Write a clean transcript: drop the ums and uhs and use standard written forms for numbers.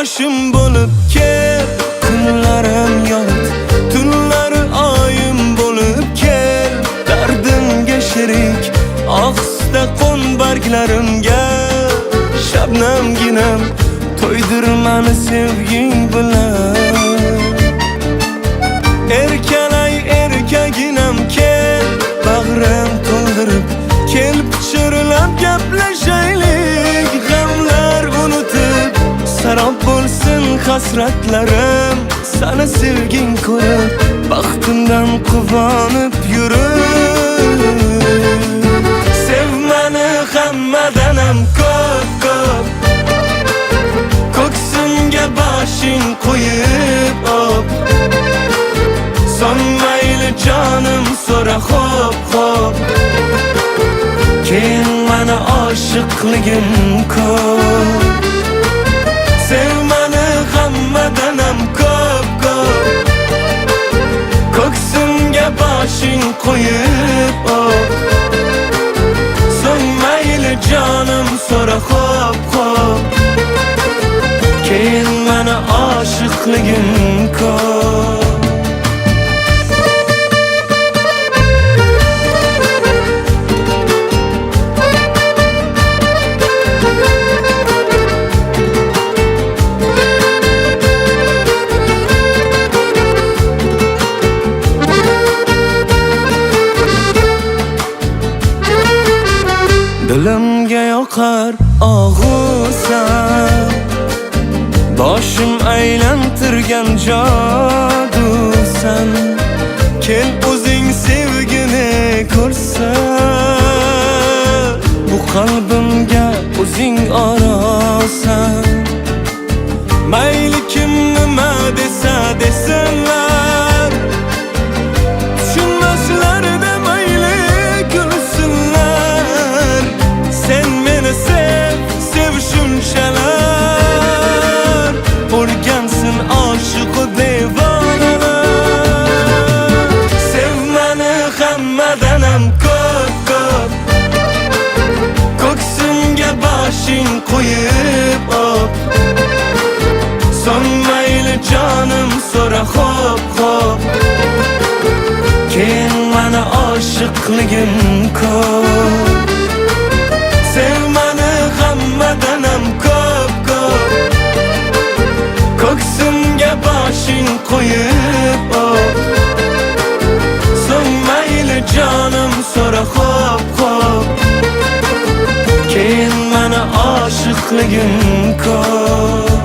boshim bo'lib kel, kunlarim yot, tunlari oyim bo'lib kel. Dardimga sherik ohista qo'n barglarimga, shabnamginam to'ydir mani sevging bilan. Erkalay erkaginam kel, bag'rim to'ldirib kel, pichirlab gaplashaylik. G'amlar unutib sarob bo'lsin hasratlarim, seni sevging ko'rib baxtimdan quvonib yurib. Sev mani hammadanam ko'p, ko'ksimga boshing qo'yib op. Son mayli jonim so'ra xo'p, keyin mani oshiqligim ko'p. Sev mani hammadanam ko'p, ko'ksimga boshing qo'yib op. Son mayli jonim so'ra xo'p, keyin mani oshiqligim ko'p. Dilimga yoqar og'usan, boshim aylantirgan jodusan. Kel o'zing sevgini ko'rsan, bu qalbimga o'zing orosan. Mayli kim nima desa desinlar, tushunmaslarda mayli kulsinlar. Sen meni sev, sev shunchalar, o'rgansin oshiqu devonalar. Sev mani hammadanam ko'p, ko'ksimga boshing qo'yib op. Son mayli jonim so'ra xo'p, keyin mani oshiqligim ko'p. Sev mani hammadanam ko'p, ko'ksimga boshing qo'yib op. So'ng mayli jonim so'ra xo'p, keyin mani oshiqligim ko'p.